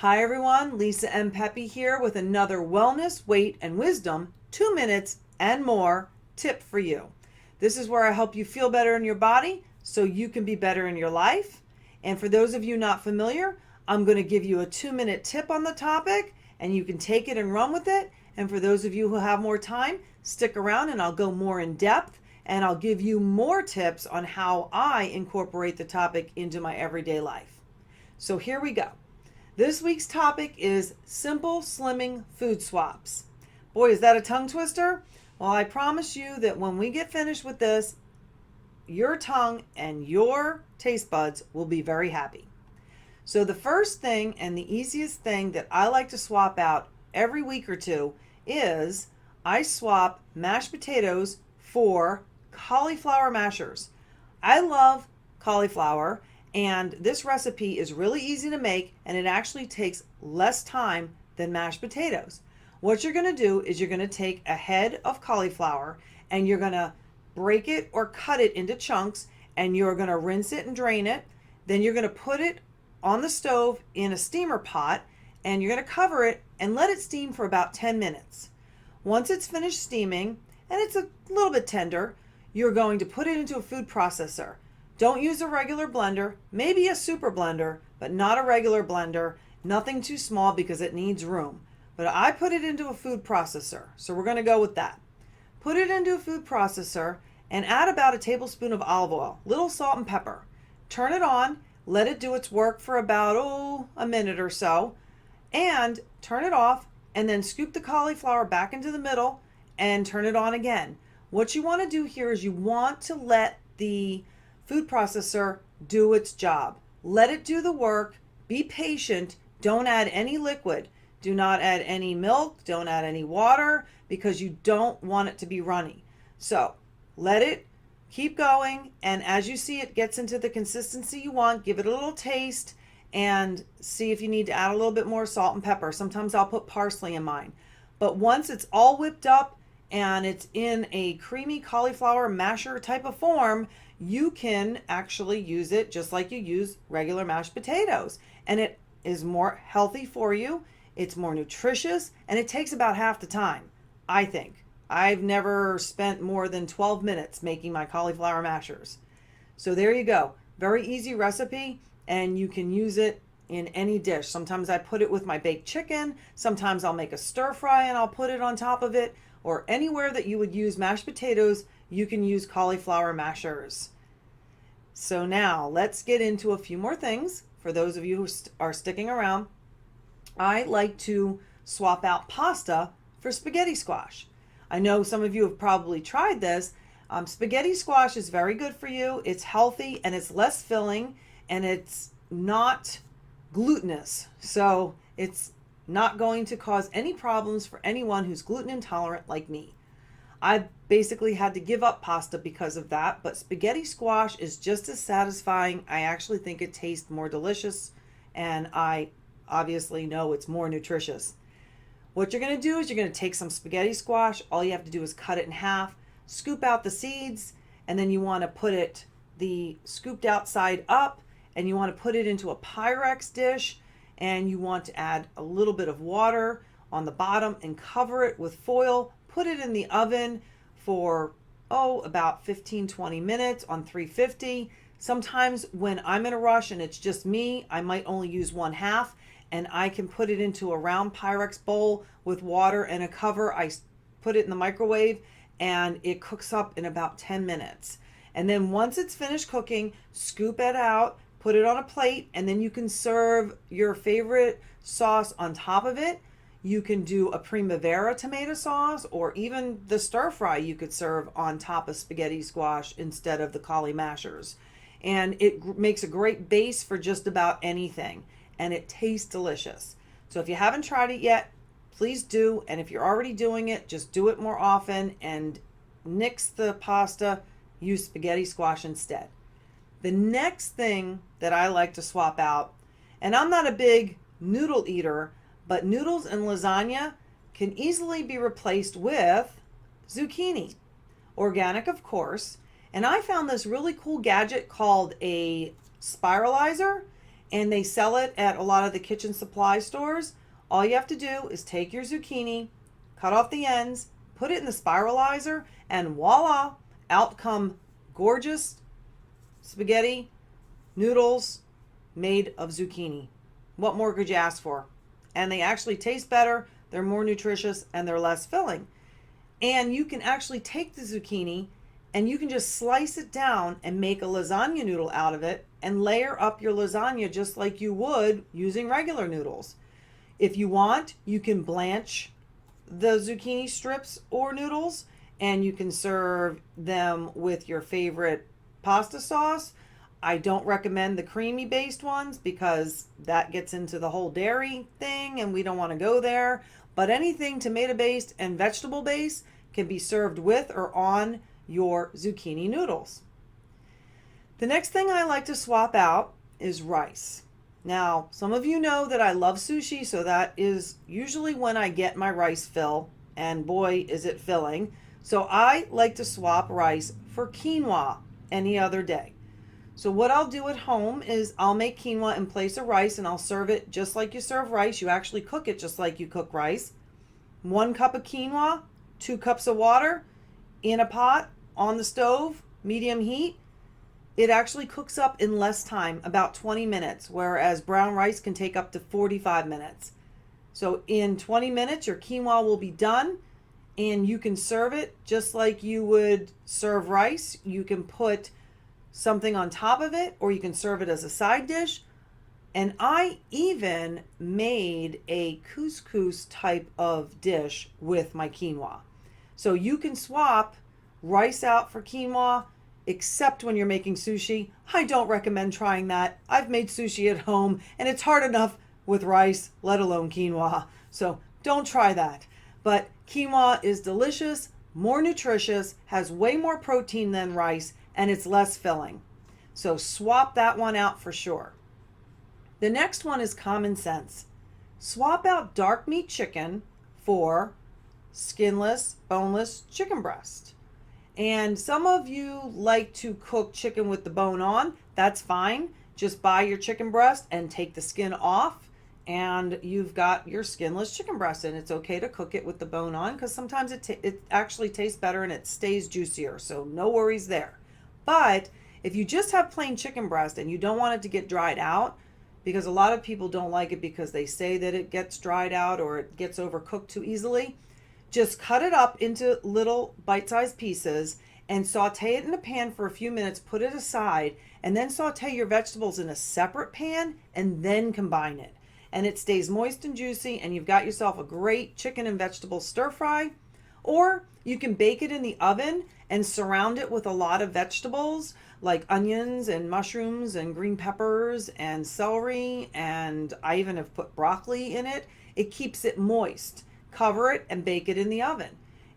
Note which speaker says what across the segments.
Speaker 1: Hi everyone, Lisa and Pepe here with another wellness, weight, and wisdom 2 minutes and more tip for you. This is where I help you feel better in your body so you can be better in your life. And for those of you not familiar, I'm going to give you a 2-minute tip on the topic and you can take it and run with it. And for those of you who have more time, stick around and I'll go more in depth and I'll give you more tips on how I incorporate the topic into my everyday life. So here we go. This week's topic is simple slimming food swaps. Boy, is that a tongue twister? Well, I promise you that when we get finished with this, your tongue and your taste buds will be very happy. So the first thing and the easiest thing that I like to swap out every week or two is I swap mashed potatoes for cauliflower mashers. I love cauliflower. And this recipe is really easy to make and it actually takes less time than mashed potatoes. What you're going to do is you're going to take a head of cauliflower and you're going to break it or cut it into chunks and you're going to rinse it and drain it. Then you're going to put it on the stove in a steamer pot and you're going to cover it and let it steam for about 10 minutes. Once it's finished steaming and it's a little bit tender, you're going to put it into a food processor. Don't use a regular blender, maybe a super blender, but not a regular blender, nothing too small because it needs room. But I put it into a food processor, so we're going to go with that. Put it into a food processor and add about a tablespoon of olive oil, little salt and pepper. Turn it on, let it do its work for about, a minute or so, and turn it off, and then scoop the cauliflower back into the middle and turn it on again. What you want to do here is you want to let the food processor do its job. Let it do the work. Be patient. Don't add any liquid. Do not add any milk. Don't add any water because you don't want it to be runny. So let it keep going. And as you see it gets into the consistency you want, give it a little taste and see if you need to add a little bit more salt and pepper. Sometimes I'll put parsley in mine. But once it's all whipped up and it's in a creamy cauliflower masher type of form, you can actually use it just like you use regular mashed potatoes. And it is more healthy for you, it's more nutritious, and it takes about half the time, I think. I've never spent more than 12 minutes making my cauliflower mashers. So there you go. Very easy recipe, and you can use it in any dish. Sometimes I put it with my baked chicken. Sometimes I'll make a stir fry and I'll put it on top of it. Or anywhere that you would use mashed potatoes, you can use cauliflower mashers. So now let's get into a few more things. For those of you who are sticking around, I like to swap out pasta for spaghetti squash. I know some of you have probably tried this. Spaghetti squash is very good for you. It's healthy and it's less filling and it's not glutinous. So it's not going to cause any problems for anyone who's gluten intolerant like me. I basically had to give up pasta because of that, but spaghetti squash is just as satisfying. I actually think it tastes more delicious, and I obviously know it's more nutritious. What you're going to do is you're going to take some spaghetti squash. All you have to do is cut it in half, scoop out the seeds, and then you want to put it the scooped out side up, and you want to put it into a Pyrex dish, and you want to add a little bit of water on the bottom and cover it with foil. Put it in the oven for, about 15-20 minutes on 350. Sometimes when I'm in a rush and it's just me, I might only use 1/2 and I can put it into a round Pyrex bowl with water and a cover. I put it in the microwave and it cooks up in about 10 minutes. And then once it's finished cooking, scoop it out, put it on a plate, and then you can serve your favorite sauce on top of it. You can do a primavera tomato sauce or even the stir fry you could serve on top of spaghetti squash instead of the cauli mashers. And it makes a great base for just about anything. And it tastes delicious. So if you haven't tried it yet, please do. And if you're already doing it, just do it more often and nix the pasta, use spaghetti squash instead. The next thing that I like to swap out, and I'm not a big noodle eater, but noodles and lasagna can easily be replaced with zucchini. Organic, of course. And I found this really cool gadget called a spiralizer. and they sell it at a lot of the kitchen supply stores. All you have to do is take your zucchini, cut off the ends, put it in the spiralizer, and voila, out come gorgeous spaghetti noodles made of zucchini. What more could you ask for? And they actually taste better, they're more nutritious, and they're less filling. And you can actually take the zucchini and you can just slice it down and make a lasagna noodle out of it and layer up your lasagna just like you would using regular noodles. If you want, you can blanch the zucchini strips or noodles and you can serve them with your favorite pasta sauce. I don't recommend the creamy based ones because that gets into the whole dairy thing and we don't want to go there. But anything tomato based and vegetable based can be served with or on your zucchini noodles. The next thing I like to swap out is rice. Now, some of you know that I love sushi, so that is usually when I get my rice fill, and boy, is it filling. So I like to swap rice for quinoa any other day. So what I'll do at home is I'll make quinoa in place of rice and I'll serve it just like you serve rice. You actually cook it just like you cook rice. 1 cup of quinoa, 2 cups of water in a pot on the stove, medium heat. It actually cooks up in less time, about 20 minutes, whereas brown rice can take up to 45 minutes. So in 20 minutes, your quinoa will be done and you can serve it just like you would serve rice. You can put something on top of it or you can serve it as a side dish. And I even made a couscous type of dish with my quinoa. So you can swap rice out for quinoa, except when you're making sushi. I don't recommend trying that. I've made sushi at home and it's hard enough with rice, let alone quinoa. So don't try that. But quinoa is delicious, more nutritious, has way more protein than rice, and it's less filling. So swap that one out for sure. The next one is common sense. Swap out dark meat chicken for skinless, boneless chicken breast. And some of you like to cook chicken with the bone on. That's fine. Just buy your chicken breast and take the skin off and you've got your skinless chicken breast. And it's okay to cook it with the bone on because sometimes it actually tastes better and it stays juicier. So no worries there. But if you just have plain chicken breast and you don't want it to get dried out, because a lot of people don't like it because they say that it gets dried out or it gets overcooked too easily, just cut it up into little bite-sized pieces and saute it in a pan for a few minutes, put it aside, and then saute your vegetables in a separate pan and then combine it. And it stays moist and juicy and you've got yourself a great chicken and vegetable stir fry. Or you can bake it in the oven and surround it with a lot of vegetables like onions and mushrooms and green peppers and celery, and I even have put broccoli in it. It keeps it moist. Cover it and bake it in the oven.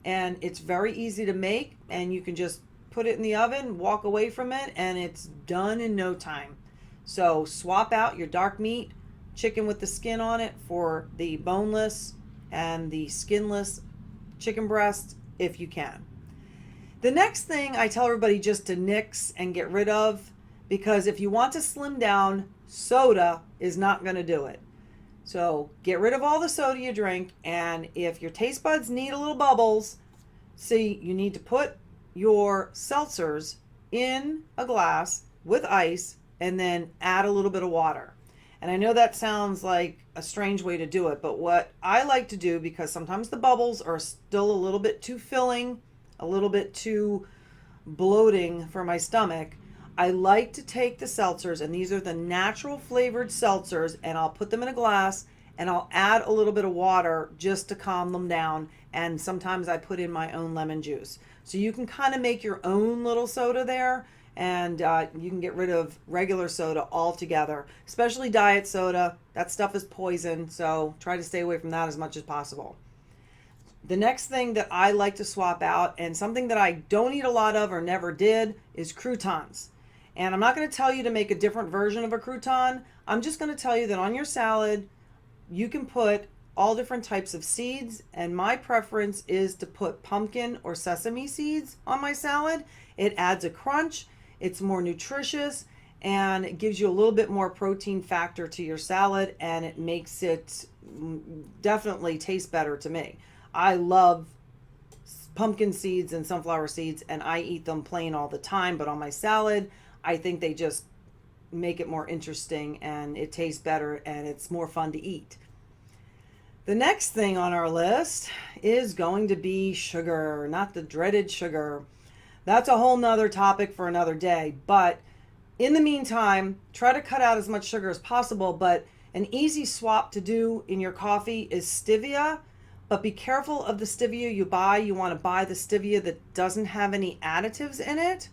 Speaker 1: And it's very easy to make and you can just put it in the oven, walk away from it, and it's done in no time. So swap out your dark meat chicken with the skin on it for the boneless and the skinless chicken breast if you can. The next thing I tell everybody just to nix and get rid of, because if you want to slim down, soda is not going to do it. So get rid of all the soda you drink, and if your taste buds need a little bubbles, see, you need to put your seltzers in a glass with ice and then add a little bit of water. And I know that sounds like a strange way to do it, but what I like to do, because sometimes the bubbles are still a little bit too filling, a little bit too bloating for my stomach, I like to take the seltzers, and these are the natural flavored seltzers, and I'll put them in a glass and I'll add a little bit of water just to calm them down. And sometimes I put in my own lemon juice. So you can kind of make your own little soda there, and you can get rid of regular soda altogether, especially diet soda. That stuff is poison, so try to stay away from that as much as possible. The next thing that I like to swap out, and something that I don't eat a lot of or never did, is croutons. And I'm not going to tell you to make a different version of a crouton. I'm just going to tell you that on your salad, you can put all different types of seeds, and my preference is to put pumpkin or sesame seeds on my salad. It adds a crunch, it's more nutritious, and it gives you a little bit more protein factor to your salad, and it makes it definitely taste better to me. I love pumpkin seeds and sunflower seeds, and I eat them plain all the time, but on my salad, I think they just make it more interesting and it tastes better and it's more fun to eat. The next thing on our list is going to be sugar, not the dreaded sugar. That's a whole nother topic for another day, but in the meantime, try to cut out as much sugar as possible. But an easy swap to do in your coffee is stevia, but be careful of the stevia you buy. You want to buy the stevia that doesn't have any additives in it,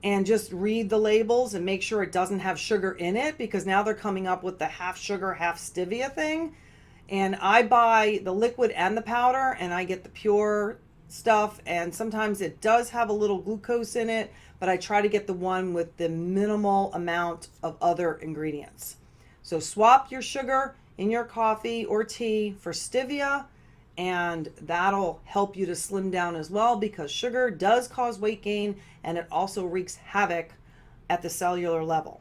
Speaker 1: and just read the labels and make sure it doesn't have sugar in it, because now they're coming up with the half sugar, half stevia thing. And I buy the liquid and the powder, and I get the pure stuff, and sometimes it does have a little glucose in it, but I try to get the one with the minimal amount of other ingredients. So swap your sugar in your coffee or tea for stevia, and that'll help you to slim down as well, because sugar does cause weight gain and it also wreaks havoc at the cellular level.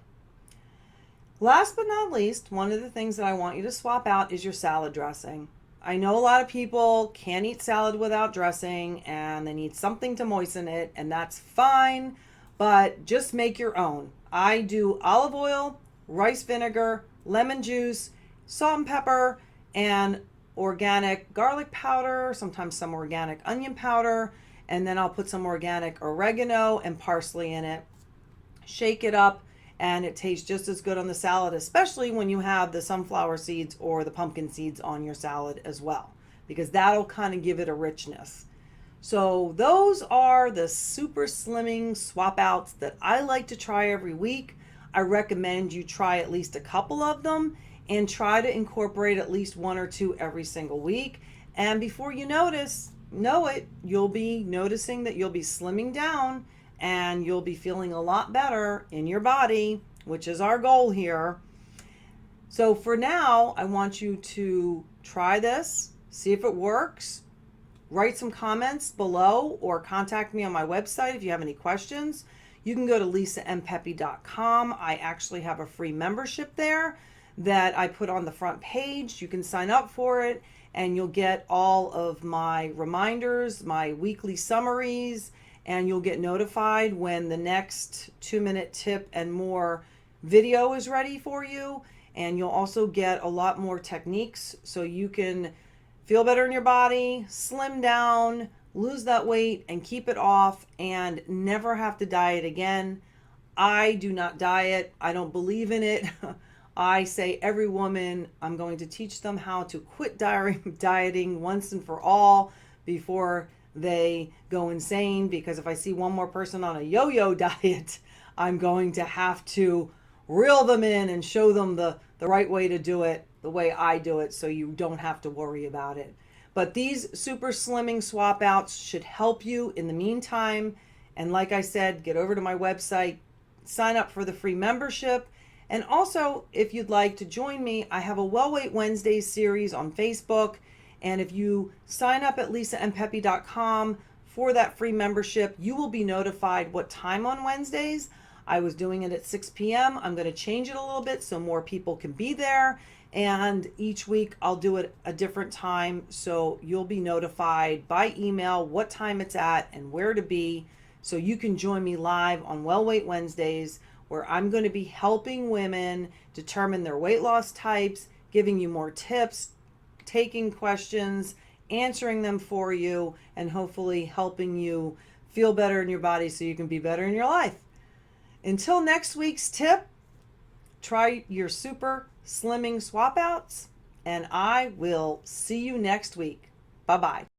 Speaker 1: Last but not least, one of the things that I want you to swap out is your salad dressing. I know a lot of people can't eat salad without dressing and they need something to moisten it, and that's fine, but just make your own. I do olive oil, rice vinegar, lemon juice, salt and pepper, and organic garlic powder, sometimes some organic onion powder, and then I'll put some organic oregano and parsley in it. Shake it up, and it tastes just as good on the salad, especially when you have the sunflower seeds or the pumpkin seeds on your salad as well, because that'll kind of give it a richness. So those are the super slimming swap outs that I like to try every week. I recommend you try at least a couple of them and try to incorporate at least one or two every single week. And before you know it, you'll be noticing that you'll be slimming down and you'll be feeling a lot better in your body, which is our goal here. So for now, I want you to try this, see if it works. Write some comments below or contact me on my website if you have any questions. You can go to lisaandpepe.com. I actually have a free membership there that I put on the front page. You can sign up for it and you'll get all of my reminders, my weekly summaries, and you'll get notified when the next 2-minute tip and more video is ready for you. And you'll also get a lot more techniques so you can feel better in your body, slim down, lose that weight and keep it off, and never have to diet again. I do not diet. I don't believe in it. I say every woman, I'm going to teach them how to quit dieting once and for all before they go insane, because if I see one more person on a yo-yo diet, I'm going to have to reel them in and show them the right way to do it, the way I do it, so you don't have to worry about it. But these super slimming swap outs should help you in the meantime. And like I said, get over to my website, sign up for the free membership. And also, if you'd like to join me, I have a Well Weight Wednesdays series on Facebook. And if you sign up at lisaandpepe.com for that free membership, you will be notified what time on Wednesdays. I was doing it at 6 p.m. I'm going to change it a little bit so more people can be there. And each week I'll do it a different time, so you'll be notified by email what time it's at and where to be, so you can join me live on Well Weight Wednesdays, where I'm going to be helping women determine their weight loss types, giving you more tips, taking questions, answering them for you, and hopefully helping you feel better in your body so you can be better in your life. Until next week's tip, try your super slimming swap outs, and I will see you next week. Bye-bye.